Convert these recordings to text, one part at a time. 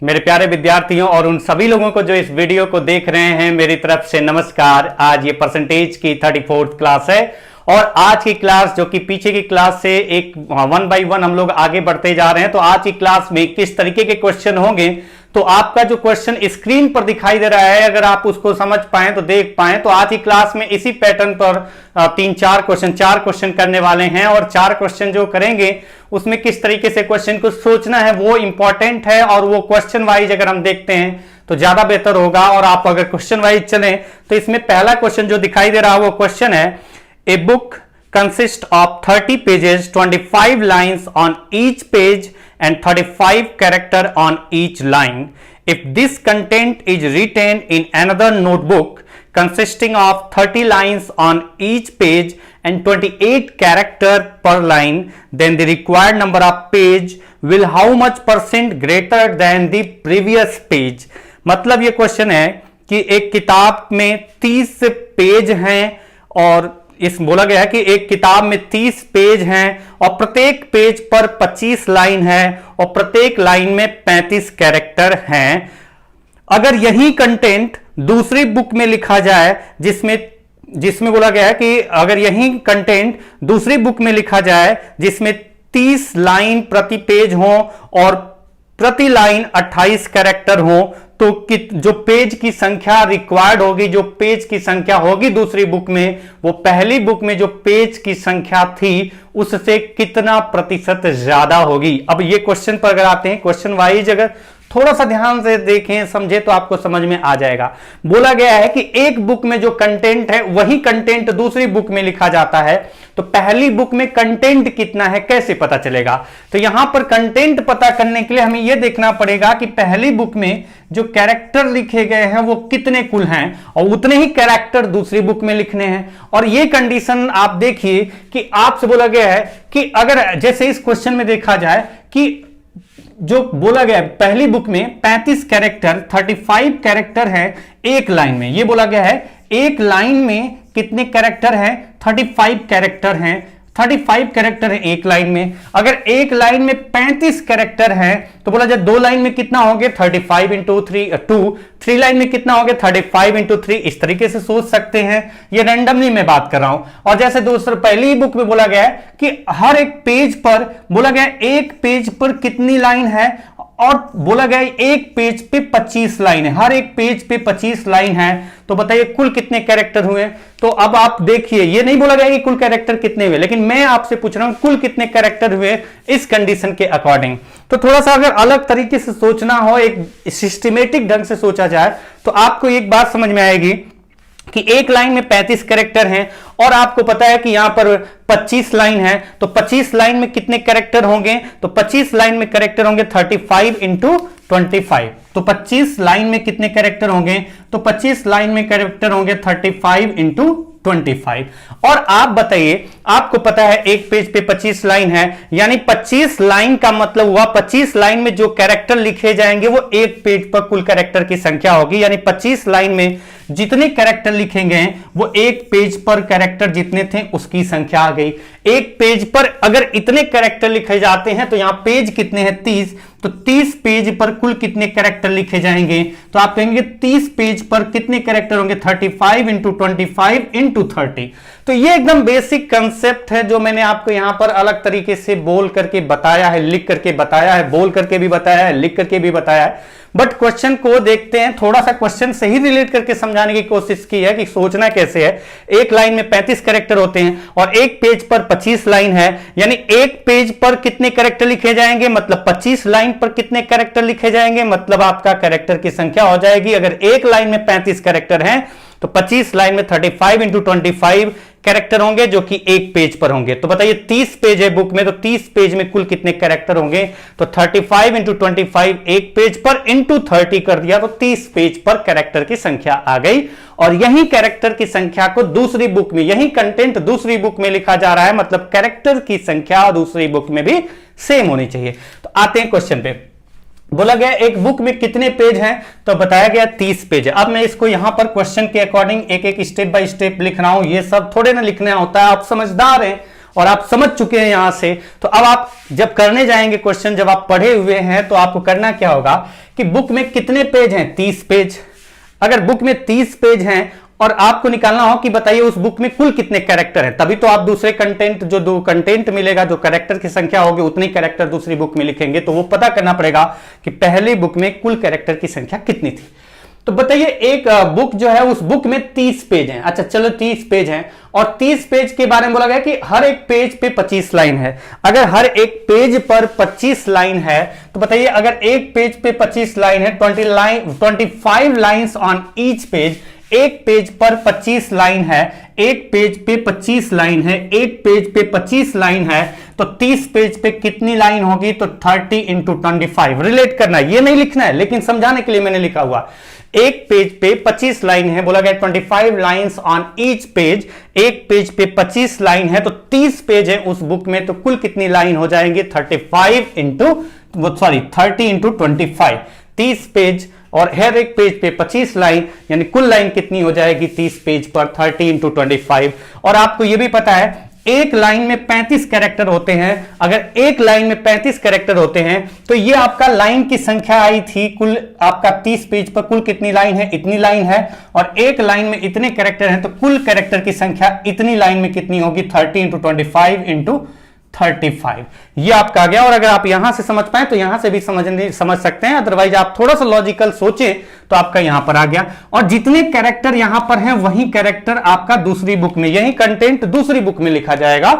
मेरे प्यारे विद्यार्थियों और उन सभी लोगों को जो इस वीडियो को देख रहे हैं, मेरी तरफ से नमस्कार। आज ये परसेंटेज की 34th क्लास है और आज की क्लास जो कि पीछे की क्लास से एक 1 by 1 हम लोग आगे बढ़ते जा रहे हैं। तो आज की क्लास में किस तरीके के क्वेश्चन होंगे, तो आपका जो क्वेश्चन स्क्रीन पर दिखाई दे रहा है, अगर आप उसको समझ पाएं तो देख पाएं, तो आज की क्लास में इसी पैटर्न पर 4 क्वेश्चन करने वाले हैं। और 4 क्वेश्चन जो करेंगे उसमें किस तरीके से क्वेश्चन को सोचना है वो इंपॉर्टेंट है, और वो क्वेश्चन वाइज अगर हम देखते हैं तो ज्यादा बेहतर होगा। और आप अगर क्वेश्चन वाइज चलें तो इसमें पहला क्वेश्चन जो दिखाई दे रहा है वो क्वेश्चन है, a book consists of 30 pages, 25 lines on each page and 35 character on each line. If this content is written in another notebook consisting of 30 lines on each page and 28 character per line, then the required number of page will how much % greater than the previous page. मतलब ये question है कि एक किताब में 30 page हैं और इस बोला गया है कि एक किताब में 30 पेज हैं और प्रत्येक पेज पर 25 लाइन है और प्रत्येक लाइन में 35 कैरेक्टर हैं। अगर यही कंटेंट दूसरी बुक में लिखा जाए जिसमें बोला गया है कि अगर यही कंटेंट दूसरी बुक में लिखा जाए जिसमें 30 लाइन प्रति पेज हो और प्रति लाइन 28 कैरेक्टर हो, तो जो पेज की संख्या रिक्वायर्ड होगी, जो पेज की संख्या होगी दूसरी बुक में, वो पहली बुक में जो पेज की संख्या थी उससे कितना प्रतिशत ज्यादा होगी। अब ये क्वेश्चन पर अगर आते हैं, क्वेश्चन वाइज अगर थोड़ा सा ध्यान से देखें समझे तो आपको समझ में आ जाएगा। बोला गया है कि एक बुक में जो कंटेंट है वही कंटेंट दूसरी बुक में लिखा जाता है, तो पहली बुक में कंटेंट कितना है कैसे पता चलेगा। तो यहां पर कंटेंट पता करने के लिए हमें यह देखना पड़ेगा कि पहली बुक में जो कैरेक्टर लिखे गए हैं वो कितने कुल हैं और उतने ही कैरेक्टर दूसरी बुक में लिखने हैं। और ये कंडीशन आप देखिए कि आपसे बोला गया है कि अगर जैसे इस क्वेश्चन में देखा जाए कि जो बोला गया पहली बुक में 35 कैरेक्टर 35 कैरेक्टर है एक लाइन में, ये बोला गया है एक लाइन में कितने कैरेक्टर हैं 35 कैरेक्टर हैं, 35 कैरेक्टर है एक लाइन में। अगर एक लाइन में 35 कैरेक्टर हैं तो बोला जाए 2 लाइन में कितना होंगे 35 इंटू 3 लाइन में कितना होंगे 35 इंटू 3। इस तरीके से सोच सकते हैं, ये रैंडमली मैं बात कर रहा हूं। और जैसे दूसरा पहली बुक में बोला गया है कि हर एक पेज पर बोला गया एक पेज पर कितनी लाइन है, और बोला गया एक पेज पे 25 लाइन है, हर एक पेज पे 25 लाइन है। तो बताइए कुल कितने कैरेक्टर हुए। तो अब आप देखिए, ये नहीं बोला गया कि कुल कैरेक्टर कितने हुए, लेकिन मैं आपसे पूछ रहा हूं कुल कितने कैरेक्टर हुए इस कंडीशन के अकॉर्डिंग। तो थोड़ा सा अगर अलग तरीके से सोचना हो, एक सिस्टमेटिक ढंग से सोचा जाए, तो आपको एक बात समझ में आएगी कि एक लाइन में 35 कैरेक्टर हैं और आपको पता है कि यहां पर 25 लाइन है, तो 25 लाइन में कितने कैरेक्टर होंगे, तो 25 लाइन में कैरेक्टर होंगे 35 इंटू 25। तो 25 लाइन में कितने कैरेक्टर होंगे, तो 25 लाइन में कैरेक्टर होंगे 35 इंटू 25। और आप बताइए, आपको पता है एक पेज पे 25 लाइन है, यानी 25 लाइन का मतलब हुआ 25 लाइन में जो कैरेक्टर लिखे जाएंगे वो एक पेज पर कुल कैरेक्टर की संख्या होगी, यानी 25 लाइन में जितने कैरेक्टर लिखेंगे वो एक पेज पर कैरेक्टर जितने थे उसकी संख्या आ गई। एक पेज पर अगर इतने कैरेक्टर लिखे जाते हैं तो यहां पेज कितने हैं 30, तो 30 पेज पर कुल कितने कैरेक्टर लिखे जाएंगे, तो आप कहेंगे 30 पेज पर कितने कैरेक्टर होंगे 35 इंटू 25 इंटू 30। तो ये एकदम बेसिक कंसेप्ट है जो मैंने आपको यहां पर अलग तरीके से बोल करके बताया है, लिख करके बताया है, बोल करके भी बताया है, लिख करके भी बताया है। बट क्वेश्चन को देखते हैं, थोड़ा सा क्वेश्चन से ही रिलेट करके समझाने की कोशिश की है कि सोचना कैसे है। एक लाइन में 35 कैरेक्टर होते हैं और एक पेज पर 25 लाइन है, यानी एक पेज पर कितने कैरेक्टर लिखे जाएंगे, मतलब 25 लाइन पर कितने कैरेक्टर लिखे जाएंगे, मतलब आपका कैरेक्टर की संख्या हो जाएगी। अगर एक लाइन में 35 कैरेक्टर हैं तो 25 लाइन में 35 इंटू 25 कैरेक्टर होंगे जो कि एक पेज पर होंगे। तो बताइए 30 पेज है बुक में, तो 30 पेज में कुल कितने कैरेक्टर होंगे, तो 35 इंटू 25 एक पेज पर इंटू 30 कर दिया, तो 30 पेज पर कैरेक्टर की संख्या आ गई। और यही कैरेक्टर की संख्या को दूसरी बुक में, यही कंटेंट दूसरी बुक में लिखा जा रहा है, मतलब कैरेक्टर की संख्या दूसरी बुक में भी सेम होनी चाहिए। तो आते हैं क्वेश्चन पे। बोला गया एक बुक में कितने पेज हैं, तो बताया गया 30 पेज है। अब मैं इसको यहां पर क्वेश्चन के अकॉर्डिंग एक एक स्टेप बाय स्टेप लिख रहा हूं, ये सब थोड़े ना लिखना होता है, आप समझदार हैं और आप समझ चुके हैं यहां से। तो अब आप जब करने जाएंगे क्वेश्चन, जब आप पढ़े हुए हैं, तो आपको करना क्या होगा कि बुक में कितने पेज हैं, 30 पेज। अगर बुक में 30 पेज हैं और आपको निकालना हो कि बताइए उस बुक में कुल कितने कैरेक्टर हैं, तभी तो आप दूसरे कंटेंट, जो दो कंटेंट मिलेगा, जो कैरेक्टर की संख्या होगी उतनी कैरेक्टर दूसरी बुक में लिखेंगे। तो वो पता करना पड़ेगा कि पहली बुक में कुल कैरेक्टर की संख्या कितनी थी। तो बताइए एक बुक जो है, उस बुक में 30 पेज हैं। अच्छा चलो 30 पेज हैं, और 30 पेज के बारे में बोला गया कि हर एक पेज पे 25 लाइन है। अगर हर एक पेज पर 25 लाइन है, तो बताइए अगर एक पेज पे 25 लाइन है, 25 लाइन्स ऑन ईच पेज, एक पेज पर 25 लाइन है, एक पेज पे 25 लाइन है, एक पेज पे 25 लाइन है, तो 30 पेज पे कितनी लाइन होगी? तो 30 इंटू 25। रिलेट करना है, ये नहीं लिखना है, लेकिन समझाने के लिए मैंने लिखा हुआ। एक पेज पे 25 लाइन है, बोला गया 25 लाइन्स ऑन ईच पेज, एक पेज पे 25 लाइन है, तो 30 पेज है उस बुक में, तो कुल कितनी लाइन हो जाएंगे? 30 इंटू 25। 30 पेज और हर एक पेज पे 25 लाइन, यानी कुल लाइन कितनी हो जाएगी 30 पेज पर? 30 इंटू 25। और आपको यह भी पता है एक लाइन में 35 कैरेक्टर होते हैं। अगर एक लाइन में 35 कैरेक्टर होते हैं, तो ये आपका लाइन की संख्या आई थी, कुल आपका 30 पेज पर कुल कितनी लाइन है? इतनी लाइन है। और एक लाइन में इतने कैरेक्टर हैं, तो कुल कैरेक्टर की संख्या इतनी लाइन में कितनी होगी? 30 इंटू 25 इंटू 35। ये आपका आ गया। और अगर आप यहां से समझ पाए तो यहां से भी समझ सकते हैं, अदरवाइज आप थोड़ा सा लॉजिकल सोचें तो आपका यहां पर आ गया। और जितने कैरेक्टर यहां पर हैं वही कैरेक्टर आपका दूसरी बुक में, यही कंटेंट दूसरी बुक में लिखा जाएगा।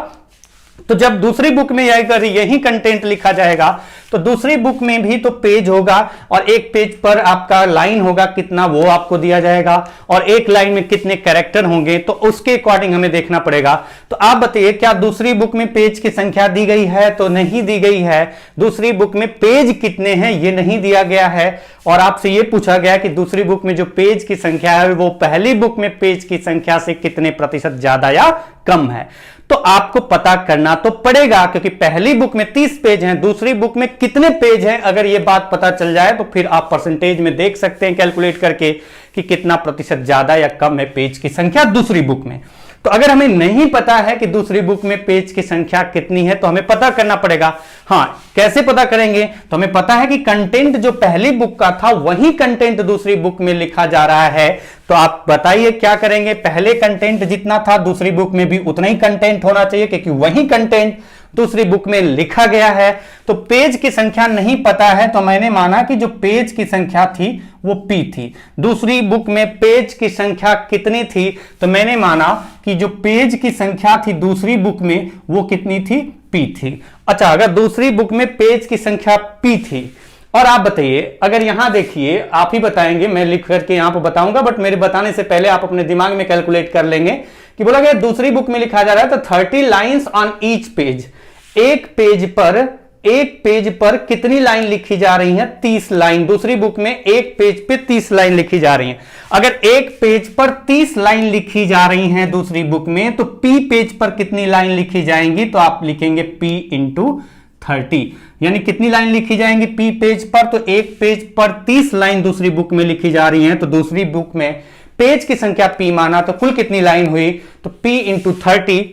तो जब दूसरी बुक में अगर यही कंटेंट लिखा जाएगा, तो दूसरी बुक में भी तो पेज होगा, और एक पेज पर आपका लाइन होगा कितना, वो आपको दिया जाएगा, और एक लाइन में कितने कैरेक्टर होंगे, तो उसके अकॉर्डिंग हमें देखना पड़ेगा। तो आप बताइए क्या दूसरी बुक में पेज की संख्या दी गई है? तो नहीं दी गई है। दूसरी बुक में पेज कितने हैं ये नहीं दिया गया है। और आपसे ये पूछा गया कि दूसरी बुक में जो पेज की संख्या है वो पहली बुक में पेज की संख्या से कितने प्रतिशत ज्यादा या कम है। तो आपको पता करना तो पड़ेगा, क्योंकि पहली बुक में 30 पेज हैं, दूसरी बुक में कितने पेज हैं। अगर यह बात पता चल जाए तो फिर आप परसेंटेज में देख सकते हैं कैलकुलेट करके कि कितना प्रतिशत ज्यादा या कम है पेज की संख्या दूसरी बुक में। तो अगर हमें नहीं पता है कि दूसरी बुक में पेज की संख्या कितनी है, तो हमें पता करना पड़ेगा। हाँ, कैसे पता करेंगे? तो हमें पता है कि कंटेंट जो पहली बुक का था वही कंटेंट दूसरी बुक में लिखा जा रहा है। तो आप बताइए क्या करेंगे? पहले कंटेंट जितना था दूसरी बुक में भी उतना ही कंटेंट होना चाहिए, क्योंकि वही कंटेंट दूसरी बुक में लिखा गया है। तो पेज की संख्या नहीं पता है, तो मैंने माना कि जो पेज की संख्या थी वो P थी। दूसरी बुक में पेज की संख्या कितनी थी? तो मैंने माना कि जो पेज की संख्या थी दूसरी बुक में वो कितनी थी? P थी। अच्छा, अगर दूसरी बुक में पेज की संख्या P थी, और आप बताइए, अगर यहां देखिए, आप ही बताएंगे, मैं लिख करके यहां पर बताऊंगा, बट मेरे बताने से पहले आप अपने दिमाग में कैलकुलेट कर लेंगे कि बोला गया दूसरी बुक में लिखा जा रहा है तो 30 लाइन्स ऑन ईच पेज। एक पेज पर कितनी लाइन लिखी जा रही है? 30 लाइन। दूसरी बुक में एक पेज पे 30 लाइन लिखी जा रही है। अगर एक पेज पर 30 लाइन लिखी जा रही हैं दूसरी बुक में, तो P पेज पर कितनी लाइन लिखी जाएंगी? तो आप लिखेंगे P इंटू 30, यानी कितनी लाइन लिखी जाएंगी P पेज पर? तो एक पेज पर 30 लाइन दूसरी बुक में लिखी जा रही हैं, तो दूसरी बुक में पेज की संख्या P माना, तो कुल कितनी लाइन हुई? तो P इंटू 30।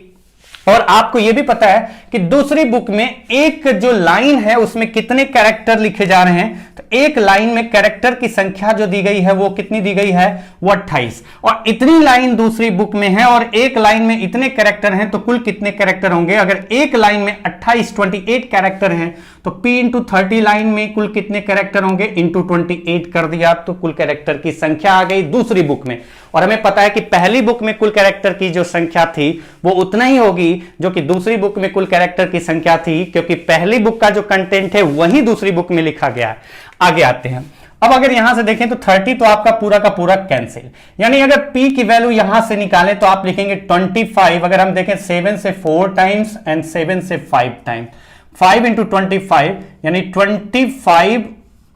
और आपको यह भी पता है कि दूसरी बुक में एक जो लाइन है उसमें कितने कैरेक्टर लिखे जा रहे हैं। तो एक लाइन में कैरेक्टर की संख्या जो दी गई है वो कितनी दी गई है? वो 28। और इतनी लाइन दूसरी बुक में है और एक लाइन में इतने कैरेक्टर हैं, तो कुल कितने कैरेक्टर होंगे? अगर एक लाइन में 28 कैरेक्टर हैं, तो P इंटू 30 लाइन में कुल कितने कैरेक्टर होंगे? इंटू 28 कर दिया, तो कुल कैरेक्टर की संख्या आ गई दूसरी बुक में। और हमें पता है कि पहली बुक में कुल कैरेक्टर की जो संख्या थी वो उतना ही होगी जो कि दूसरी बुक में कुल कैरेक्टर की संख्या थी, क्योंकि पहली बुक का जो कंटेंट है वही दूसरी बुक में लिखा गया है। आगे आते हैं। अब अगर यहां से देखें तो 30 तो आपका पूरा का पूरा कैंसिल, यानी अगर P की वैल्यू यहां से निकालें तो आप लिखेंगे 25। अगर हम देखें 7 से 4 टाइम्स एंड 7 से 5 टाइम्स, 5 इंटू 25 यानी 25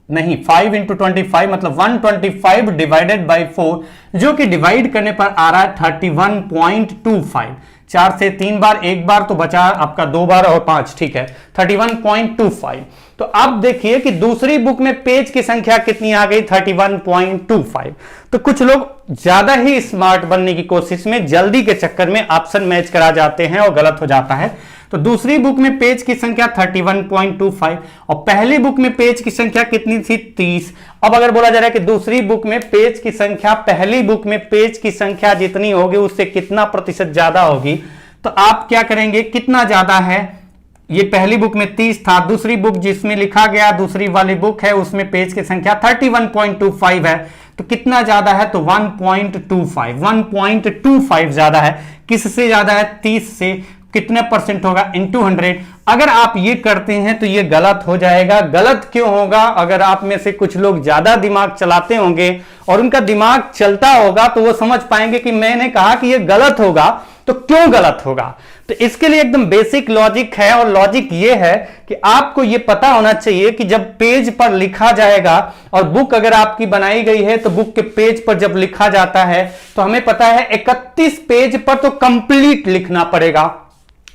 नहीं, 5 इंटू 25 मतलब 125 डिवाइडेड बाई 4, जो कि डिवाइड करने पर आ रहा है 31.25। 4 से 3 बार, 1 बार तो बचा आपका 2 बार और 5, ठीक है 31.25। तो अब देखिए कि दूसरी बुक में पेज की संख्या कितनी आ गई 31.25। तो कुछ लोग ज्यादा ही स्मार्ट बनने की कोशिश में जल्दी के चक्कर में ऑप्शन मैच करा जाते हैं और गलत हो जाता है। तो दूसरी बुक में पेज की संख्या 31.25 और पहली बुक में पेज की संख्या कितनी थी 30। अब अगर बोला जा रहा है कि दूसरी बुक में पेज की संख्या पहली बुक में पेज की संख्या जितनी होगी उससे कितना प्रतिशत ज्यादा होगी, तो आप क्या करेंगे, कितना ज्यादा है, ये पहली बुक में 30 था, दूसरी बुक जिसमें लिखा गया दूसरी वाली बुक है उसमें पेज की संख्या 31.25 है, तो कितना ज्यादा है, तो 1.25 ज्यादा है। किससे ज्यादा है, 30 से। कितने परसेंट होगा, इनटू 100। अगर आप ये करते हैं तो ये गलत हो जाएगा। गलत क्यों होगा, अगर आप में से कुछ लोग ज्यादा दिमाग चलाते होंगे और उनका दिमाग चलता होगा तो वो समझ पाएंगे कि मैंने कहा कि ये गलत होगा, तो क्यों गलत होगा। तो इसके लिए एकदम बेसिक लॉजिक है, और लॉजिक ये है कि आपको ये पता होना चाहिए कि जब पेज पर लिखा जाएगा, और बुक अगर आपकी बनाई गई है तो बुक के पेज पर जब लिखा जाता है तो हमें पता है 31 पेज पर तो कंप्लीट लिखना पड़ेगा,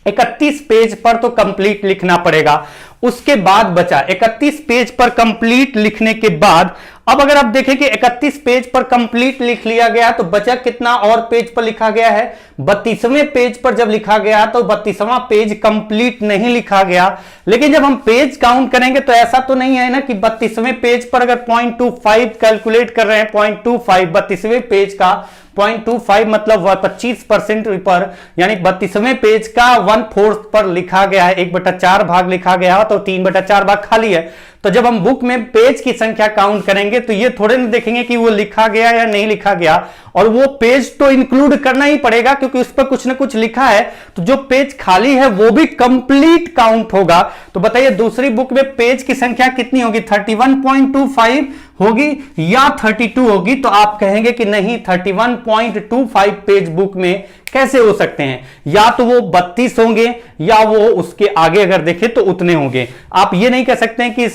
31 पेज पर तो कंप्लीट लिखना पड़ेगा। उसके बाद बचा 31 पेज पर कंप्लीट लिखने के बाद, अब अगर आप देखें कि 31 पेज पर कंप्लीट लिख लिया गया तो बचा कितना और पेज पर लिखा गया है, 32वें पेज पर जब लिखा गया तो 32वां पेज कंप्लीट नहीं लिखा गया। लेकिन जब हम पेज काउंट करेंगे तो ऐसा तो नहीं है ना कि 32वें पेज पर अगर 0.25 कैलकुलेट कर रहे हैं, 0.25 32वें पेज का 0.25 मतलब 25% पर, यानी 32वें पेज का 1/4 पर लिखा गया है, 1/4 भाग लिखा गया तो 3/4 भाग खाली है। तो जब हम बुक में पेज की संख्या काउंट करेंगे तो ये थोड़े नहीं देखेंगे कि वो लिखा गया या नहीं लिखा गया, और वो पेज तो इंक्लूड करना ही पड़ेगा क्योंकि उस पर कुछ ना कुछ लिखा है, तो जो पेज खाली है वो भी कंप्लीट काउंट होगा। तो बताइए दूसरी बुक में पेज की संख्या कितनी होगी, 31.25 होगी या 32 होगी। तो आप कहेंगे कि नहीं 31.25 पेज बुक में कैसे हो सकते हैं, या तो वो 32 होंगे या वो उसके आगे अगर देखें तो उतने होंगे। आप ये नहीं कह सकते हैं कि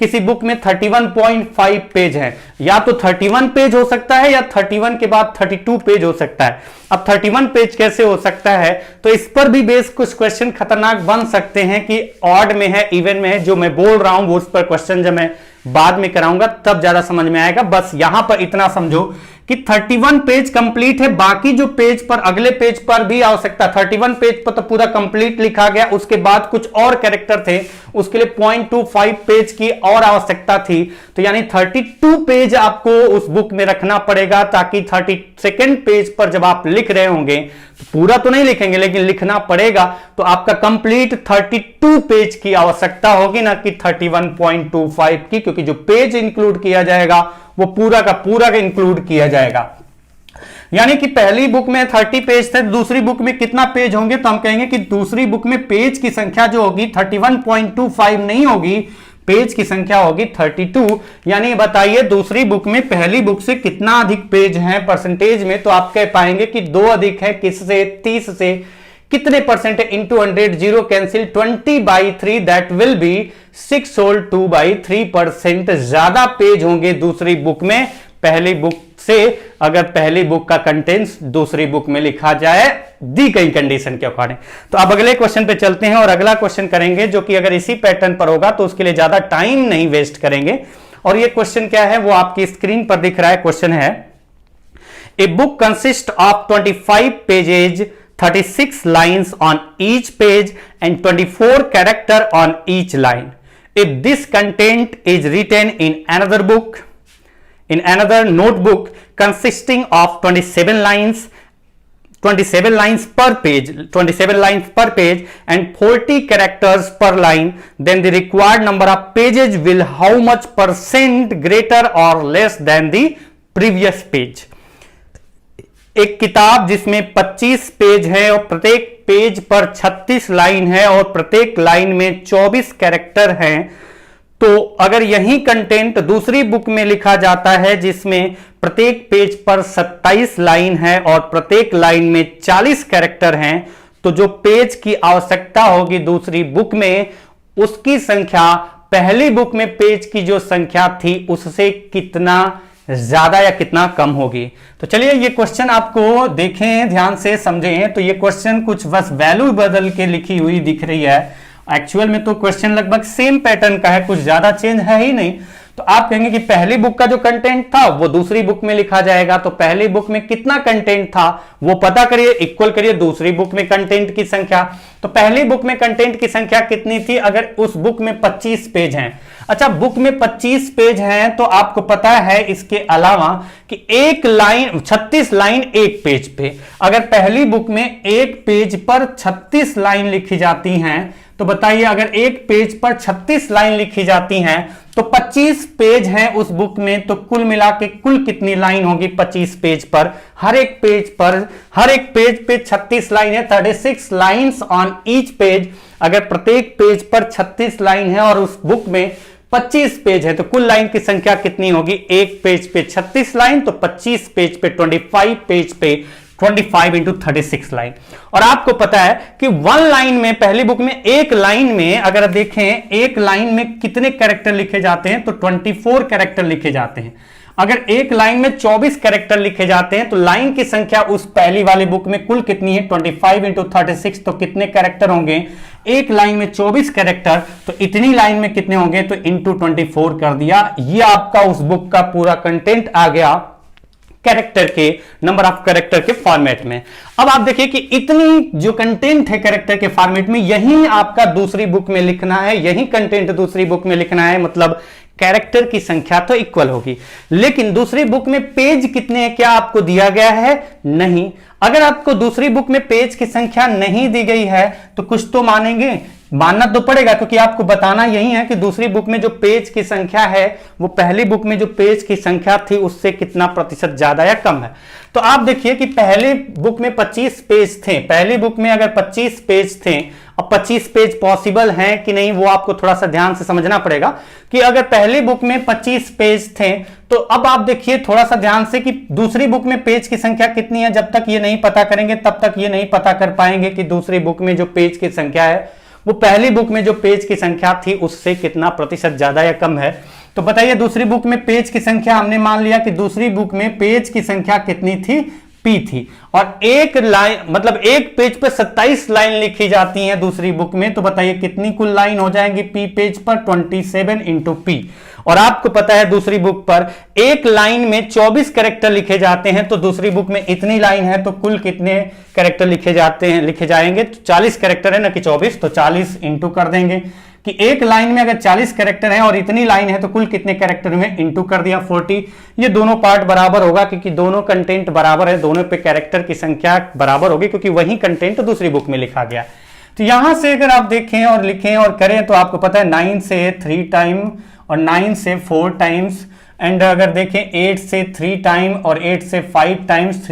किसी बुक में 31.5 पेज है, या तो 31 पेज हो सकता है या 31 के बाद 32 पेज हो सकता है। अब 31 पेज कैसे हो सकता है, तो इस पर भी बेस कुछ क्वेश्चन खतरनाक बन सकते हैं कि ऑड में है इवन में है। जो मैं बोल रहा हूं वो उस पर क्वेश्चन जब मैं बाद में कराऊंगा तब ज्यादा समझ में आएगा। बस यहां पर इतना समझो कि 31 पेज कंप्लीट है, बाकी जो पेज पर अगले पेज पर भी आवश्यकता, 31 पेज पर तो पूरा कंप्लीट लिखा गया, उसके बाद कुछ और कैरेक्टर थे, उसके लिए 0.25 पेज की और आवश्यकता थी। तो यानी 32 पेज आपको उस बुक में रखना पड़ेगा ताकि 32nd पेज पर जब आप लिख रहे होंगे तो पूरा तो नहीं लिखेंगे लेकिन लिखना पड़ेगा, तो आपका कंप्लीट 32 पेज की आवश्यकता होगी ना कि 31.25 की, क्योंकि जो पेज इंक्लूड किया जाएगा वो पूरा का पूरा इंक्लूड किया जाएगा। यानी कि पहली बुक में 30 पेज थे, दूसरी बुक में कितना पेज होंगे, तो हम कहेंगे कि दूसरी बुक में पेज की संख्या जो होगी 31.25 नहीं होगी, पेज की संख्या होगी 32। यानी बताइए दूसरी बुक में पहली बुक से कितना अधिक पेज हैं परसेंटेज में, तो आप कह पाएंगे कि 2 अधिक है, किससे, 30 से। कितने परसेंट है, into 100, 0 cancel, 20/3 that will be 6 whole 2/3% ज्यादा पेज होंगे दूसरी बुक में पहली बुक से, अगर पहली बुक का कंटेंट्स दूसरी बुक में लिखा जाए दी गई कंडीशन के अकॉर्डिंग। तो अब अगले क्वेश्चन पे चलते हैं और अगला क्वेश्चन करेंगे जो कि अगर इसी पैटर्न पर होगा तो उसके लिए ज्यादा टाइम नहीं वेस्ट करेंगे। और ये क्वेश्चन क्या है वो आपकी स्क्रीन पर दिख रहा है। क्वेश्चन है, a book consist of 25 pages, 36 lines on each page and 24 character on each line. If this content is written in another book, in another notebook consisting of 27 lines per page, 27 lines per page and 40 characters per line, then the required number of pages will how much % greater or less than the previous page. एक किताब जिसमें 25 page है और प्रत्येक page पर 36 line है और प्रत्येक लाइन में 24 कैरेक्टर हैं, तो अगर यही कंटेंट दूसरी बुक में लिखा जाता है जिसमें प्रत्येक पेज पर 27 लाइन है और प्रत्येक लाइन में 40 कैरेक्टर हैं, तो जो पेज की आवश्यकता होगी दूसरी बुक में उसकी संख्या पहली बुक में पेज की जो संख्या थी उससे कितना ज्यादा या कितना कम होगी। तो चलिए ये क्वेश्चन आपको देखें, ध्यान से समझें। तो ये क्वेश्चन कुछ बस वैल्यू बदल के लिखी हुई दिख रही है, एक्चुअल में तो क्वेश्चन लगभग सेम पैटर्न का है, कुछ ज्यादा चेंज है ही नहीं। तो आप कहेंगे कि पहली बुक का जो कंटेंट था वो दूसरी बुक में लिखा जाएगा, तो पहली बुक में कितना कंटेंट था वो पता करिए, इक्वल करिए दूसरी बुक में कंटेंट की संख्या। तो पहली बुक में कंटेंट की संख्या कितनी थी, अगर उस बुक में 25 पेज हैं, अच्छा बुक में 25 पेज हैं, तो आपको पता है इसके अलावा कि एक लाइन 36 लाइन एक पेज पे, अगर पहली बुक में एक पेज पर 36 लाइन लिखी जाती हैं, तो बताइए अगर एक पेज पर 36 लाइन लिखी जाती हैं तो 25 पेज हैं उस बुक में, तो कुल मिला के कुल कितनी लाइन होगी 25 पेज पर, हर एक पेज पे 36 लाइन है, 36 लाइंस ऑन ईच पेज। अगर प्रत्येक पेज पर 36 लाइन है और उस बुक में 25 पेज है, तो कुल लाइन की संख्या कितनी होगी, एक पेज पे 36 लाइन, तो 25 पेज पे 25 पेज पे 25 इंटू 36 लाइन। और आपको पता है कि वन लाइन में, पहली बुक में एक लाइन में अगर देखें, एक लाइन में कितने कैरेक्टर लिखे जाते हैं, तो 24 कैरेक्टर लिखे जाते हैं। अगर एक लाइन में 24 कैरेक्टर लिखे जाते हैं तो लाइन की संख्या उस पहली वाली बुक में कुल कितनी है, 25 इंटू 36, तो कितने कैरेक्टर होंगे, एक लाइन में 24 कैरेक्टर, तो इतनी लाइन में कितने होंगे, तो इंटू 24 कर दिया। ये आपका उस बुक का पूरा कंटेंट आ गया कैरेक्टर के, नंबर ऑफ कैरेक्टर के फॉर्मेट में। अब आप देखिए कि इतनी जो कंटेंट है कैरेक्टर के फॉर्मेट में, यही आपका दूसरी बुक में लिखना है, यही कंटेंट दूसरी बुक में लिखना है, मतलब कैरेक्टर की संख्या तो इक्वल होगी। लेकिन दूसरी बुक में पेज कितने हैं, क्या आपको दिया गया है, नहीं। अगर आपको दूसरी बुक में पेज की संख्या नहीं दी गई है तो कुछ तो मानना तो पड़ेगा, क्योंकि आपको बताना यही है कि दूसरी बुक में जो पेज की संख्या है वो पहली बुक में जो पेज की संख्या थी उससे कितना प्रतिशत ज्यादा या कम है। तो आप देखिए कि पहली बुक में 25 पेज थे, पहली बुक में अगर 25 पेज थे, अब 25 पेज पॉसिबल हैं कि नहीं वो आपको थोड़ा सा ध्यान से समझना पड़ेगा कि अगर पहली बुक में 25 पेज थे, तो अब आप देखिए थोड़ा सा ध्यान से कि दूसरी बुक में पेज की संख्या कितनी है। जब तक ये नहीं पता करेंगे तब तक ये नहीं पता कर पाएंगे कि दूसरी बुक में जो पेज की संख्या है वो पहली बुक में जो पेज की संख्या थी उससे कितना प्रतिशत ज्यादा या कम है। तो बताइए दूसरी बुक में पेज की संख्या, हमने मान लिया कि दूसरी बुक में पेज की संख्या कितनी थी, P थी, और एक लाइन मतलब एक पेज पे 27 लाइन लिखी जाती हैं दूसरी बुक में, तो बताइए कितनी कुल लाइन हो जाएंगी P पेज पर, 27 इंटू P। और आपको पता है दूसरी बुक पर एक लाइन में 24 कैरेक्टर लिखे जाते हैं, तो दूसरी बुक में इतनी लाइन है तो कुल कितने कैरेक्टर लिखे जाएंगे, तो 40 कैरेक्टर है ना कि 24, तो 40 इंटू कर देंगे कि एक लाइन में अगर 40 कैरेक्टर है और इतनी लाइन है तो कुल कितने कैरेक्टर में, इंटू कर दिया 40। ये दोनों पार्ट बराबर होगा क्योंकि दोनों कंटेंट बराबर है, दोनों पे कैरेक्टर की संख्या बराबर होगी क्योंकि वही कंटेंट दूसरी बुक में लिखा गया। तो यहां से अगर आप देखें और लिखें और करें तो आपको पता है 9 से 3 टाइम और 9 से 4 टाइम्स, एंड अगर देखें 8 से 3 टाइम और 8 से 5 टाइम्स,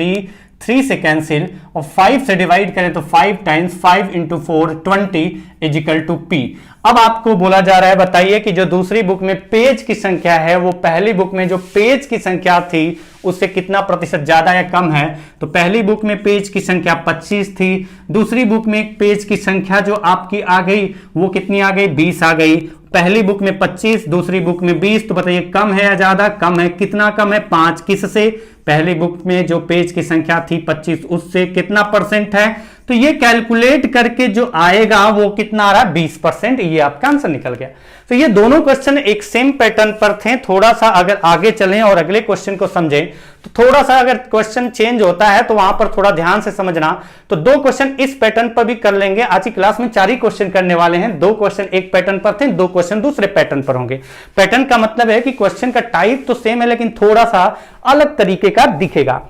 3 से कैंसिल और 5 से डिवाइड करें तो 5 times, 5 into 4 20 is equal to P। अब आपको बोला जा रहा है बताइए कि जो दूसरी बुक में पेज की संख्या है वो पहली बुक में जो पेज की संख्या थी उससे कितना प्रतिशत ज्यादा या कम है। तो पहली बुक में पेज की संख्या 25 थी, दूसरी बुक में पेज की संख्या जो आपकी आ गई वो कितनी आ गई, 20 आ गई। पहली बुक में 25, दूसरी बुक में 20, तो बताइए कम है या ज्यादा, कम है। कितना कम है, 5। किससे, पहली बुक में जो पेज की संख्या थी 25 उससे कितना परसेंट है, तो ये कैलकुलेट करके जो आएगा वो कितना आ रहा है, 20%। ये आपका आंसर निकल गया। तो ये दोनों क्वेश्चन एक सेम पैटर्न पर थे। थोड़ा सा अगर आगे चलें और अगले क्वेश्चन को समझें तो थोड़ा सा अगर क्वेश्चन चेंज होता है तो वहां पर थोड़ा ध्यान से समझना। तो 2 क्वेश्चन इस पैटर्न पर भी कर लेंगे। आज की क्लास में 4 ही क्वेश्चन करने वाले हैं। 2 क्वेश्चन एक पैटर्न पर थे, 2 क्वेश्चन दूसरे पैटर्न पर होंगे। पैटर्न का मतलब है कि क्वेश्चन का टाइप तो सेम है लेकिन थोड़ा सा अलग तरीके का दिखेगा।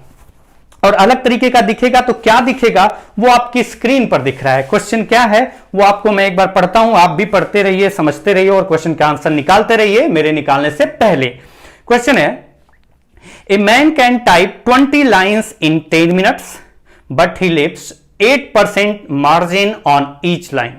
और अलग तरीके का दिखेगा तो क्या दिखेगा वो आपकी स्क्रीन पर दिख रहा है। क्वेश्चन क्या है वो आपको मैं एक बार पढ़ता हूं, आप भी पढ़ते रहिए, समझते रहिए और क्वेश्चन का आंसर निकालते रहिए मेरे निकालने से पहले। क्वेश्चन है, a man can type 20 lines in 10 minutes but he leaves 8% margin on each line.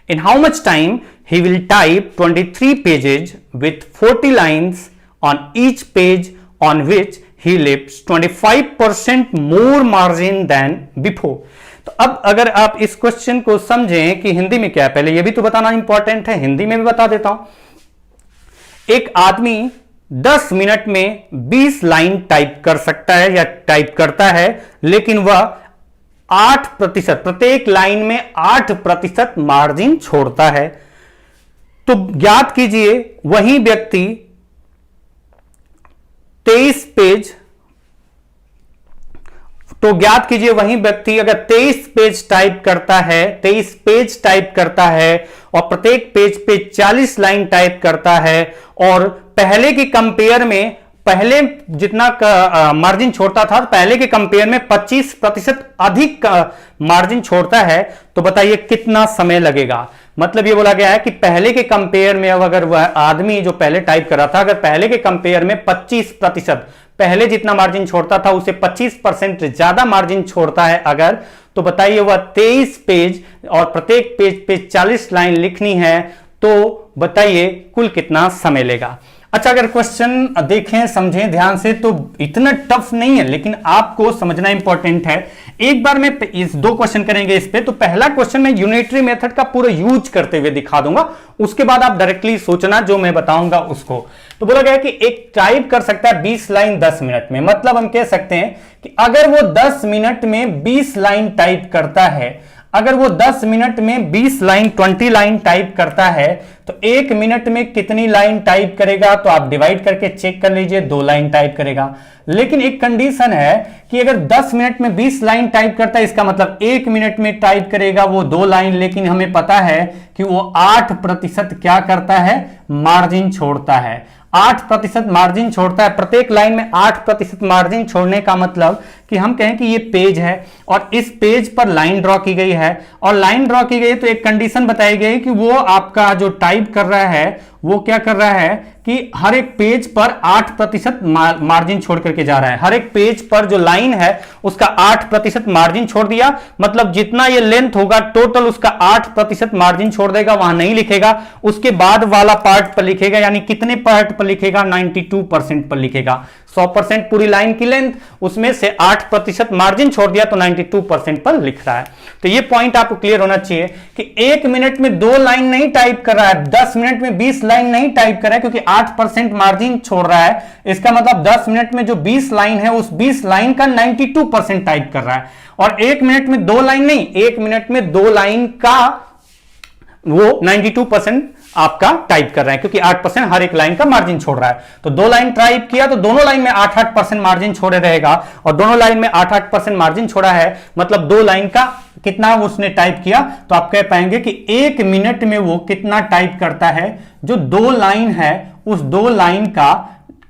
In how much time he will type 23 pages with 40 lines on each page on which he leaves 25% more margin than before। तो अब अगर आप इस question को समझें कि हिंदी में क्या है, पहले ये भी तो बताना इंपॉर्टेंट है, हिंदी में भी बता देता हूं। एक आदमी 10 मिनट में 20 लाइन टाइप कर सकता है या टाइप करता है, लेकिन वह 8%, प्रत्येक लाइन में 8% मार्जिन छोड़ता है। तो ज्ञात कीजिए वही व्यक्ति 23 पेज, तो ज्ञात कीजिए वही व्यक्ति अगर 23 पेज टाइप करता है, 23 पेज टाइप करता है और प्रत्येक पेज पे 40 लाइन टाइप करता है, और पहले के कंपेयर में, पहले जितना मार्जिन छोड़ता था पहले के कंपेयर में 25% अधिक मार्जिन छोड़ता है, तो बताइए कितना समय लगेगा। मतलब ये बोला गया है कि पहले के कंपेयर में, अब अगर वह आदमी जो पहले टाइप कर रहा था, अगर पहले के कंपेयर में 25%, पहले जितना मार्जिन छोड़ता था उसे 25% ज्यादा मार्जिन छोड़ता है अगर, तो बताइए वह 23 पेज और प्रत्येक पेज पे 40 लाइन लिखनी है, तो बताइए कुल कितना समय लेगा। अच्छा, अगर क्वेश्चन देखें समझें ध्यान से तो इतना टफ नहीं है, लेकिन आपको समझना इंपॉर्टेंट है। एक बार मैं इस 2 क्वेश्चन करेंगे इस पे, तो पहला क्वेश्चन मैं यूनिटरी मेथड का पूरा यूज करते हुए दिखा दूंगा, उसके बाद आप डायरेक्टली सोचना जो मैं बताऊंगा उसको। तो बोला गया कि एक टाइप कर सकता है 20 लाइन 10 मिनट में, मतलब हम कह सकते हैं कि अगर वो 10 मिनट में 20 लाइन टाइप करता है, अगर वो 10 मिनट में 20 लाइन 20 लाइन टाइप करता है, तो 1 मिनट में कितनी लाइन टाइप करेगा, तो आप डिवाइड करके चेक कर लीजिए, 2 लाइन टाइप करेगा। लेकिन एक कंडीशन है कि अगर 10 मिनट में 20 लाइन टाइप करता है, इसका मतलब 1 मिनट में टाइप करेगा वो 2 लाइन, लेकिन हमें पता है कि वो 8% क्या करता है, मार्जिन छोड़ता है। 8% मार्जिन छोड़ता है, प्रत्येक लाइन में 8% मार्जिन छोड़ने का मतलब कि हम कहें कि ये पेज है और इस पेज पर लाइन ड्रॉ की गई है, और लाइन ड्रॉ की गई तो एक कंडीशन बताई गई कि वो आपका जो टाइप कर रहा है वो क्या कर रहा है कि हर एक पेज पर 8% मार्जिन छोड़ करके जा रहा है। हर एक पेज पर जो लाइन है उसका 8% मार्जिन छोड़ दिया, मतलब जितना ये लेंथ होगा टोटल उसका 8% मार्जिन छोड़ देगा, वहां नहीं लिखेगा, उसके बाद वाला पार्ट पर लिखेगा। यानी कितने पार्ट पर लिखेगा, 92% पर लिखेगा। 100% पूरी लाइन की लेंथ, उसमें से 8% मार्जिन छोड़ दिया तो 92% पर लिख रहा है। तो ये पॉइंट आपको क्लियर होना चाहिए कि 1 मिनट में 2 लाइन नहीं टाइप कर रहा है, 10 मिनट में 20 लाइन नहीं टाइप कर रहा है, क्योंकि 8% मार्जिन छोड़ रहा है। इसका मतलब 10 मिनट में जो 20 लाइन है उस 20 लाइन का 92% टाइप कर रहा है, और 1 मिनट में 2 लाइन नहीं, 1 मिनट में 2 लाइन का वो 92% आपका टाइप कर रहा है, क्योंकि 8% हर एक लाइन का मार्जिन छोड़ रहा है। तो 2 लाइन टाइप किया तो दोनों लाइन में 8-8% मार्जिन छोड़े रहेगा, और दोनों लाइन में 8-8% मार्जिन छोड़ा है, मतलब 2 लाइन का कितना उसने टाइप किया, तो आप कह पाएंगे कि 1 मिनट में वो कितना टाइप करता है। जो 2 लाइन है उस 2 लाइन का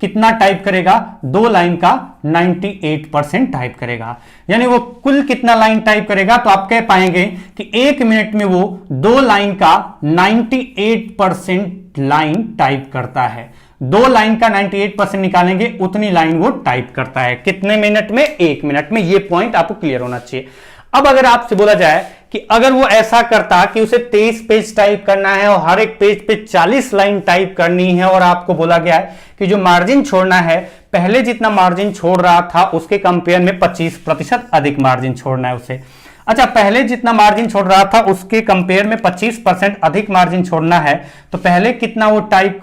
कितना टाइप करेगा, 2 लाइन का 98% टाइप करेगा। यानी वो कुल कितना लाइन टाइप करेगा, तो आप कह पाएंगे कि 1 मिनट में वो 2 लाइन का 98% लाइन टाइप करता है। 2 लाइन का 98% निकालेंगे उतनी लाइन वो टाइप करता है। कितने मिनट में, 1 मिनट में। ये पॉइंट आपको क्लियर होना चाहिए। अब अगर आपसे बोला जाए कि अगर वो ऐसा करता कि उसे 23 पेज टाइप करना है और हर एक पेज पे 40 लाइन टाइप करनी है, और आपको बोला गया है कि जो मार्जिन छोड़ना है, पहले जितना मार्जिन छोड़ रहा था उसके कंपेयर में 25% अधिक मार्जिन छोड़ना है उसे। अच्छा, पहले जितना मार्जिन छोड़ रहा था उसके कंपेयर में 25% अधिक मार्जिन छोड़ना है, तो पहले कितना वो टाइप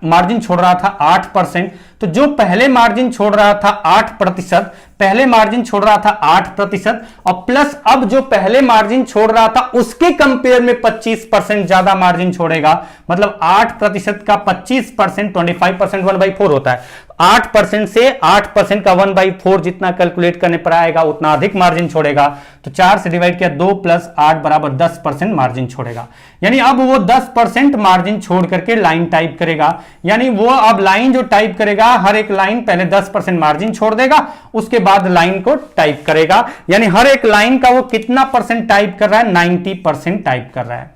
मार्जिन छोड़ रहा था, 8%। तो जो पहले मार्जिन छोड़ रहा था 8%, पहले मार्जिन छोड़ रहा था 8%, और प्लस अब जो पहले मार्जिन छोड़ रहा था उसके कंपेयर में 25% ज्यादा मार्जिन छोड़ेगा, मतलब 8% का 25%, 25% 1/4 होता है। 8% से 8% का 1/4 जितना कैलकुलेट करने पर आएगा उतना अधिक मार्जिन छोड़ेगा। तो 4 से डिवाइड किया, 2 + 8 = 10% मार्जिन छोड़ेगा। यानी अब वो 10% मार्जिन छोड़ करके लाइन टाइप करेगा। यानी वो अब लाइन जो टाइप करेगा, हर एक लाइन पहले 10% मार्जिन छोड़ देगा, उसके बाद लाइन को टाइप करेगा। यानी हर एक लाइन का वो कितना परसेंट टाइप कर रहा है, 90% टाइप कर रहा है।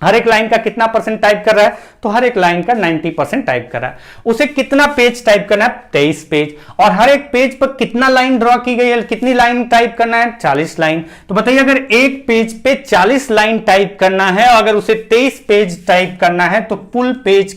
हर एक लाइन का कितना परसेंट टाइप कर रहा है, तो हर एक लाइन का 90% टाइप कर रहा है। उसे कितना पेज टाइप करना है, 23 पेज, और हर एक पेज पर कितना लाइन ड्रॉ की गई है, कितनी लाइन टाइप करना है, 40 लाइन। तो बताइए अगर एक पेज पे 40 लाइन टाइप करना है, अगर उसे 23 पेज टाइप करना है, तो कुल पेज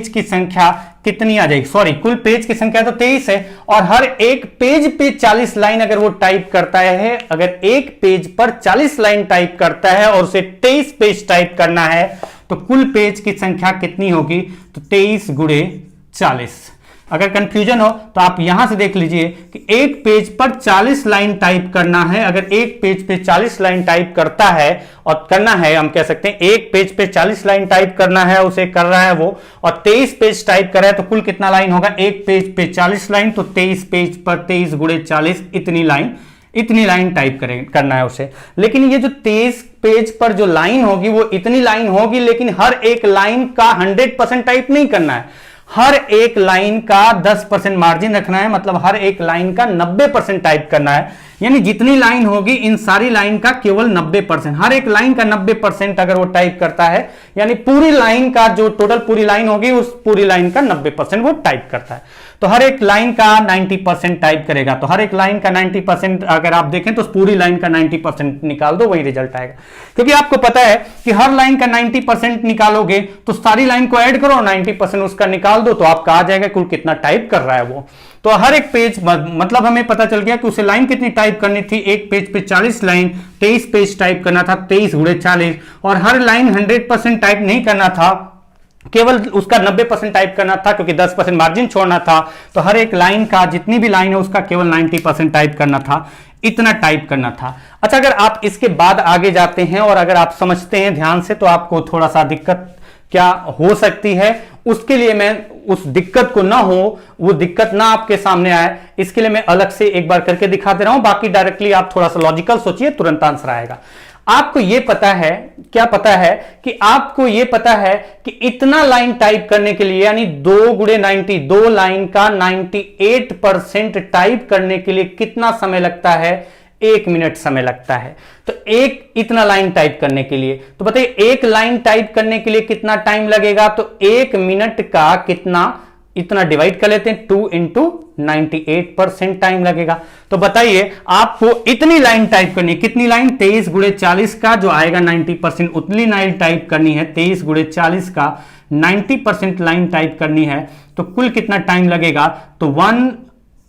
की संख्या कितनी आ जाएगी, सॉरी कुल पेज की संख्या तो 23 है, और हर एक पेज पे 40 लाइन अगर वो टाइप करता है, अगर एक पेज पर 40 लाइन टाइप करता है और उसे 23 पेज टाइप करना है, तो कुल पेज की संख्या कितनी होगी, तो 23 गुणे 40। अगर कंफ्यूजन हो तो आप यहां से देख लीजिए कि एक पेज पर 40 लाइन टाइप करना है। अगर एक पेज पे 40 लाइन टाइप करता है और करना है, हम कह सकते हैं एक पेज पे 40 लाइन टाइप करना है, उसे कर रहा है वो, और 23 पेज टाइप कर रहा है, तो कुल कितना लाइन होगा, एक पेज पे 40 लाइन, तो 23 पेज पर 23 गुणे 40 इतनी लाइन टाइप करना है उसे। लेकिन ये जो 23 पेज पर जो लाइन होगी वो इतनी लाइन होगी, लेकिन हर एक लाइन का 100% टाइप नहीं करना है, हर एक लाइन का 10% मार्जिन रखना है, मतलब हर एक लाइन का 90% टाइप करना है। यानी जितनी लाइन होगी इन सारी लाइन का केवल 90%, हर एक लाइन का 90% अगर वो टाइप करता है, यानी पूरी लाइन का जो टोटल पूरी लाइन होगी उस पूरी लाइन का 90% वो टाइप करता है। तो हर एक लाइन का 90% टाइप करेगा, तो हर एक लाइन का 90% अगर आप देखें तो पूरी लाइन का 90% निकाल दो, वही रिजल्ट आएगा। क्योंकि आपको पता है कि हर लाइन का 90% निकालोगे तो सारी लाइन को ऐड करो, 90% उसका निकाल दो, तो आपका आ जाएगा कुल कितना टाइप कर रहा है वो। तो हर एक पेज, मतलब हमें पता चल गया कि उसे लाइन कितनी टाइप करनी थी, एक पेज पे 40 लाइन, 23 पेज टाइप करना था, 23 गुणे 40, और हर लाइन 100% टाइप नहीं करना था, केवल उसका 90% टाइप करना था, क्योंकि 10% मार्जिन छोड़ना था। तो हर एक लाइन का, जितनी भी लाइन है उसका केवल 90% टाइप करना था, इतना टाइप करना था। अच्छा, अगर आप इसके बाद आगे जाते हैं और अगर आप समझते हैं ध्यान से, तो आपको थोड़ा सा दिक्कत क्या हो सकती है, उसके लिए मैं उस दिक्कत को ना हो, वो दिक्कत ना आपके सामने आए, इसके लिए मैं अलग से एक बार करके दिखा दे रहा हूं। बाकी डायरेक्टली आप थोड़ा सा लॉजिकल सोचिए, तुरंत आंसर आएगा। आपको ये पता है, क्या पता है कि आपको ये पता है कि इतना लाइन टाइप करने के लिए, यानी 2 गुणे 90, 2 लाइन का 98% टाइप करने के लिए कितना समय लगता है, 1 मिनट समय लगता है। तो एक इतना लाइन टाइप करने के लिए, तो बताइए एक लाइन टाइप करने के लिए कितना टाइम लगेगा, तो 1 मिनट का कितना, इतना डिवाइड कर लेते हैं, 2 इंटू 98% टाइम लगेगा। तो बताइए आपको इतनी लाइन टाइप करनी है, कितनी लाइन, 23 गुणे 40 का जो आएगा 90%, उतनी लाइन टाइप करनी है, 23 गुणे 40 का 90% लाइन टाइप करनी है, तो कुल कितना टाइम लगेगा, तो 1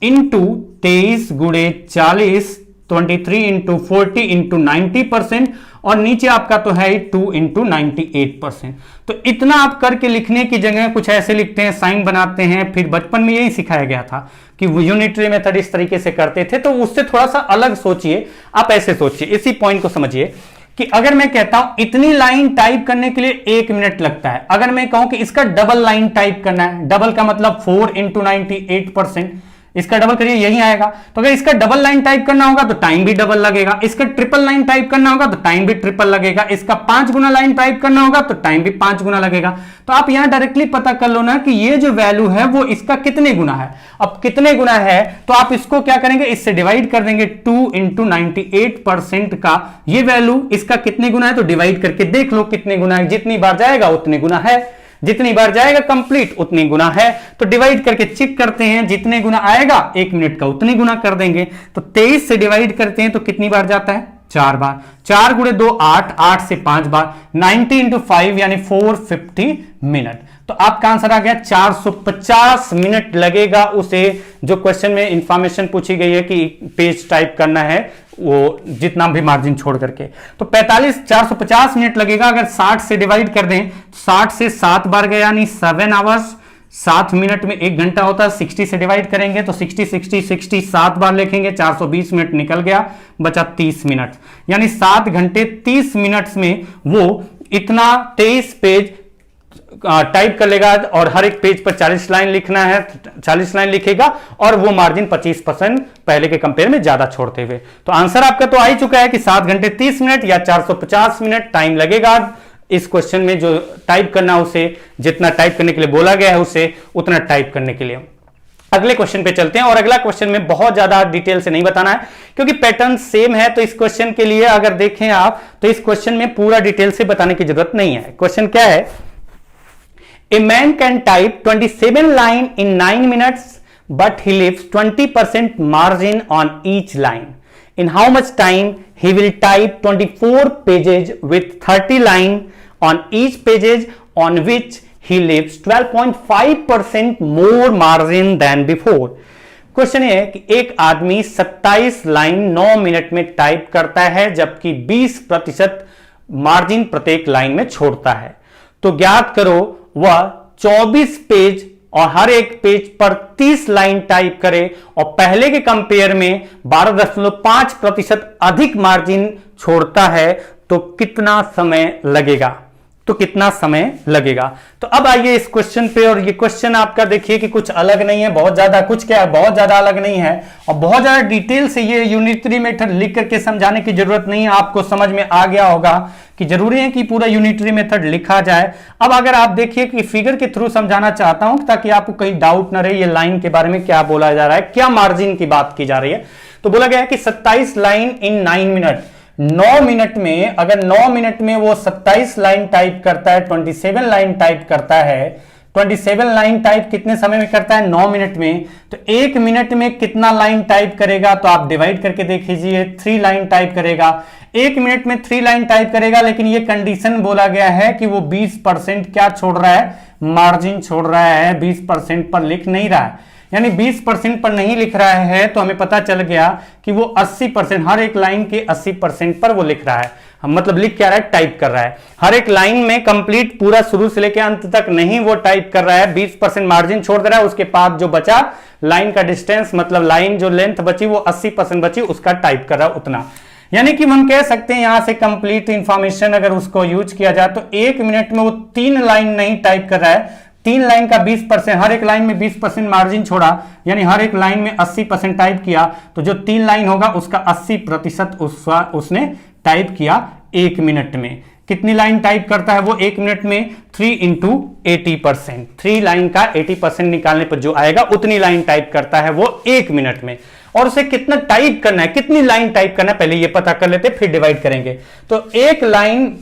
इंटू 23 गुणे 40, 23 इंटू 40 इंटू 90%, और नीचे आपका तो है 2 इंटू 98%। तो इतना आप करके लिखने की जगह कुछ ऐसे लिखते हैं, साइन बनाते हैं, फिर बचपन में यही सिखाया गया था कि वो यूनिटरी मेथड इस तरीके से करते थे, तो उससे थोड़ा सा अलग सोचिए, आप ऐसे सोचिए, इसी पॉइंट को समझिए कि अगर मैं कहता हूं इतनी लाइन टाइप करने के लिए 1 मिनट लगता है, अगर मैं कहूं कि इसका डबल लाइन टाइप करना है, डबल का मतलब 4 इंटू 98%, इसका डबल करिए, यही आएगा। तो अगर इसका डबल लाइन टाइप करना होगा तो टाइम भी डबल लगेगा, इसका ट्रिपल लाइन टाइप करना होगा तो टाइम भी ट्रिपल लगेगा, इसका 5 गुना लाइन टाइप करना होगा तो टाइम भी 5 गुना लगेगा। तो आप यहां डायरेक्टली पता कर लो ना कि ये जो वैल्यू है वो इसका कितने गुना है। अब कितने गुना है तो आप इसको क्या करेंगे, इससे डिवाइड कर देंगे, 2 इंटू 98% का ये वैल्यू इसका कितने गुना है, तो डिवाइड करके देख लो कितने गुना है, जितनी बार जाएगा उतने गुना है, जितनी बार जाएगा कंप्लीट उतनी गुना है। तो डिवाइड करके चेक करते हैं, जितने गुना आएगा 1 मिनट का उतनी गुना कर देंगे। तो 23 से डिवाइड करते हैं तो कितनी बार जाता है, 4 बार, 4 गुणे 2 8, 8 से 5 बार, 90 इंटू 5 यानी 450 मिनट। तो आपका आंसर आ गया 450 मिनट लगेगा उसे, जो क्वेश्चन में इंफॉर्मेशन पूछी गई है कि पेज टाइप करना है वो जितना भी मार्जिन छोड़ करके, तो 450 मिनट लगेगा। अगर 60 से डिवाइड कर दें, 60 से 7 बार गया यानी 7 आवर्स, 7 मिनट में 1 घंटा होता है। 60 से डिवाइड करेंगे तो 60 60 60 7 बार लिखेंगे, 420 मिनट निकल गया, बचा 30 मिनट, यानी 7 घंटे 30 मिनट में वो इतना 23 पेज टाइप कर लेगा। और हर एक पेज पर 40 लाइन लिखना है, 40 लाइन लिखेगा, और वो मार्जिन 25% पहले के कंपेयर में ज्यादा छोड़ते हुए। तो आंसर आपका तो आ ही चुका है कि 7 घंटे 30 मिनट या 450 मिनट टाइम लगेगा इस क्वेश्चन में, जो टाइप करना उसे, जितना टाइप करने के लिए बोला गया है उसे उतना टाइप करने के लिए। अगले क्वेश्चन पे चलते हैं, और अगला क्वेश्चन में बहुत ज्यादा डिटेल से नहीं बताना है क्योंकि पैटर्न सेम है। तो इस क्वेश्चन के लिए अगर देखें आप तो इस क्वेश्चन में पूरा डिटेल से बताने की जरूरत नहीं है। क्वेश्चन क्या है, A man can type 27 line in 9 minutes, but he leaves 20% margin on each line. In how much time he will type 24 pages with 30 line on each pages, on which he leaves 12.5% more margin than before. Question ये है कि एक आदमी 27 line 9 minute में type करता है, जबकि 20% margin प्रत्येक लाइन में छोड़ता है। तो ज्ञात करो वह 24 पेज और हर एक पेज पर 30 लाइन टाइप करे और पहले के कंपेयर में 12.5% अधिक मार्जिन छोड़ता है तो कितना समय लगेगा। तो कितना समय लगेगा। तो अब आइए इस क्वेश्चन पे, और ये क्वेश्चन आपका देखिए कि कुछ अलग नहीं है, बहुत ज्यादा कुछ क्या है, बहुत ज्यादा अलग नहीं है और बहुत ज्यादा डिटेल से ये यूनिटरी मेथड लिख करके समझाने की जरूरत नहीं है। आपको समझ में आ गया होगा कि जरूरी है कि पूरा यूनिटरी मेथड लिखा जाए। अब अगर आप देखिए कि फिगर के थ्रू समझाना चाहता हूं ताकि आपको कहीं डाउट ना रहे ये लाइन के बारे में क्या बोला जा रहा है, क्या मार्जिन की बात की जा रही है। तो बोला गया है कि 27 लाइन इन 9 मिनट, 9 मिनट में, अगर 9 मिनट में वो 27 लाइन टाइप करता है, 27 लाइन टाइप करता है, 27 लाइन टाइप कितने समय में करता है, 9 मिनट में, तो 1 मिनट में कितना लाइन टाइप करेगा, तो आप डिवाइड करके देख लीजिए, 3 लाइन टाइप करेगा। 1 मिनट में 3 लाइन टाइप करेगा, लेकिन ये कंडीशन बोला गया है कि वो 20% क्या छोड़ रहा है, मार्जिन छोड़ रहा है, 20% पर लिख नहीं रहा है। यानी 20% पर नहीं लिख रहा है, तो हमें पता चल गया कि वो 80%, हर एक लाइन के 80% पर वो लिख रहा है। मतलब लिख क्या रहा है, टाइप कर रहा है। हर एक लाइन में कंप्लीट पूरा शुरू से लेकर अंत तक नहीं वो टाइप कर रहा है, 20% मार्जिन छोड़ दे रहा है। उसके बाद जो बचा लाइन का डिस्टेंस, मतलब लाइन जो लेंथ बची वो 80% बची, उसका टाइप कर रहा है उतना। यानी कि हम कह सकते हैं यहां से कंप्लीट इंफॉर्मेशन अगर उसको यूज किया जाए तो 1 मिनट में वो 3 लाइन नहीं टाइप कर रहा है, 3 लाइन का 20%, हर एक लाइन में 20% मार्जिन छोड़ा, यानी हर एक लाइन में 80% टाइप किया, तो जो 3 लाइन होगा उसका 80% उसने टाइप किया 1 मिनट में। कितनी लाइन टाइप करता है वो 1 मिनट में, 3 × 80%, 3 लाइन का 80% निकालने पर जो आएगा उतनी लाइन टाइप करता है वो 1 मिनट में। और उसे कितना टाइप करना है, कितनी लाइन टाइप करना है, पहले ये पता कर लेते फिर डिवाइड करेंगे। तो एक लाइन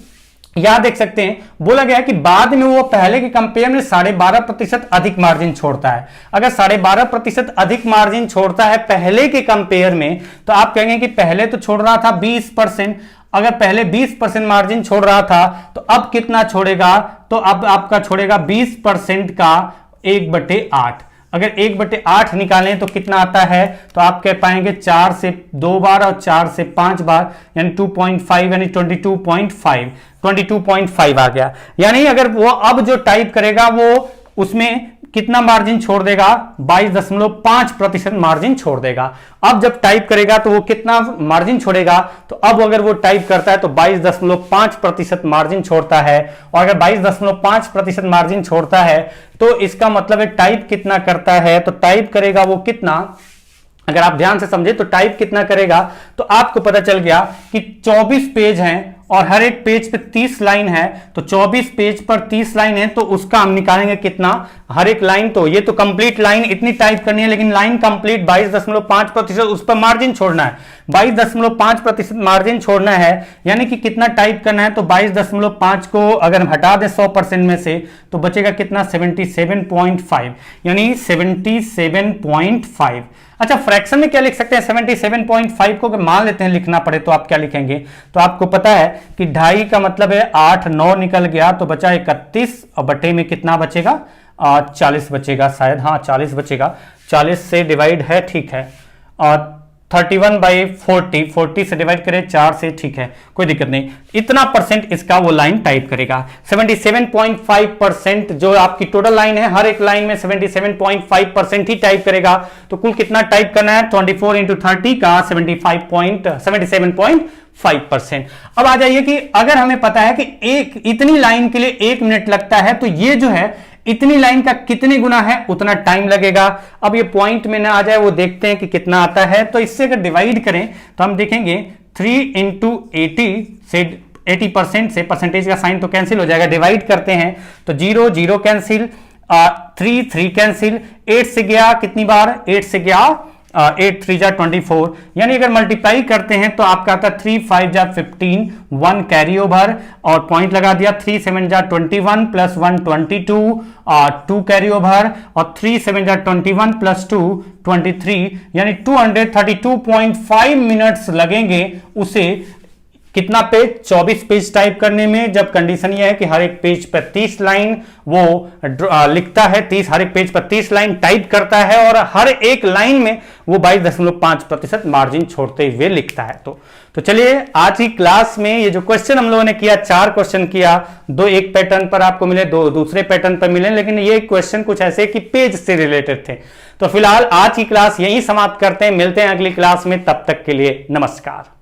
यहां देख सकते हैं, बोला गया कि बाद में वो पहले के कंपेयर में 12.5% अधिक मार्जिन छोड़ता है। अगर 12.5% अधिक मार्जिन छोड़ता है पहले के कंपेयर में, तो आप कहेंगे कि पहले तो छोड़ रहा था 20%, अगर पहले 20% मार्जिन छोड़ रहा था तो अब कितना छोड़ेगा, तो अब आपका छोड़ेगा 20% का 1/8। अगर 1/8 निकालें तो कितना आता है, तो आप कह पाएंगे 4 से 2 बार और 4 से 5 बार, यानी 2.5, यानी 22.5 आ गया। यानी अगर वो अब जो टाइप करेगा वो उसमें कितना मार्जिन छोड़ देगा, 22.5% मार्जिन छोड़ देगा। अब जब टाइप करेगा तो वो कितना मार्जिन छोड़ेगा, तो अब अगर वो टाइप करता है तो 22.5% मार्जिन छोड़ता है। और अगर 22.5% मार्जिन छोड़ता है तो इसका मतलब है टाइप कितना करता है, तो टाइप करेगा वो कितना, अगर आप ध्यान से समझे तो टाइप कितना करेगा, तो आपको पता चल गया कि 24 पेज हैं और हर एक पेज पे 30 लाइन है, तो 24 पेज पर 30 लाइन है, तो उसका हम निकालेंगे कितना, हर एक लाइन, तो ये तो कंप्लीट लाइन इतनी टाइप करनी है, लेकिन लाइन कंप्लीट 22.5%, उस पर मार्जिन छोड़ना है, 22.5% मार्जिन छोड़ना है। यानी कि कितना टाइप करना है, तो 22.5 को अगर हम हटा दें 100% में से तो बचेगा कितना, 77.5, यानी 77.5। अच्छा, फ्रैक्शन में क्या लिख सकते हैं, 77.5 को अगर मान लेते हैं लिखना पड़े तो आप क्या लिखेंगे, तो आपको पता है कि 2.5 का मतलब है 8, 9 निकल गया तो बचा 31 और बटे में कितना बचेगा, 40 बचेगा शायद, हाँ 40 बचेगा, 40 से डिवाइड है, ठीक है, और 31/40, 40 से डिवाइड करें 4 से, ठीक है, कोई दिक्कत नहीं, इतना परसेंट इसका वो लाइन टाइप करेगा। 77.5% जो आपकी टोटल लाइन है, हर एक लाइन में 77.5% ही टाइप करेगा, तो कुल कितना टाइप करना है, 24 × 30 का 77.5%। अब आ जाइए कि अगर हमें पता है कि एक इतनी लाइन के लिए 1 मिनट लगता है, तो ये जो है इतनी लाइन का कितने गुना है उतना टाइम लगेगा। अब ये पॉइंट में ना आ जाए वो देखते हैं कि कितना आता है, तो इससे अगर डिवाइड करें तो हम देखेंगे 3 × 80 से 80% से परसेंटेज का साइन तो कैंसिल हो जाएगा, डिवाइड करते हैं तो 0 0 कैंसिल, 3 3 कैंसिल, 8 से गया कितनी बार, 8 से गया 8 3 जा 24, यानी अगर मल्टीप्लाई करते हैं तो आपका आता 3 5 जा 15, 1 कैरी ओवर और पॉइंट लगा दिया, 3 7 जा 21 प्लस 1 22, 2 कैरी ओवर और 3 7 जा 21 प्लस 2 23, यानी 232.5 मिनट्स लगेंगे उसे कितना पेज, 24 पेज टाइप करने में, जब कंडीशन यह है कि हर एक पेज पर 30 लाइन वो लिखता है, 30 हर एक पेज पर 30 लाइन टाइप करता है और हर एक लाइन में वो 22.5% मार्जिन छोड़ते हुए लिखता है। तो चलिए आज की क्लास में ये जो क्वेश्चन हम लोगों ने किया, 4 क्वेश्चन किया, 2 एक पैटर्न पर आपको मिले, 2 दूसरे पैटर्न पर मिले, लेकिन ये क्वेश्चन कुछ ऐसे कि पेज से रिलेटेड थे। तो फिलहाल आज की क्लास यहीं समाप्त करते हैं, मिलते हैं अगली क्लास में, तब तक के लिए नमस्कार।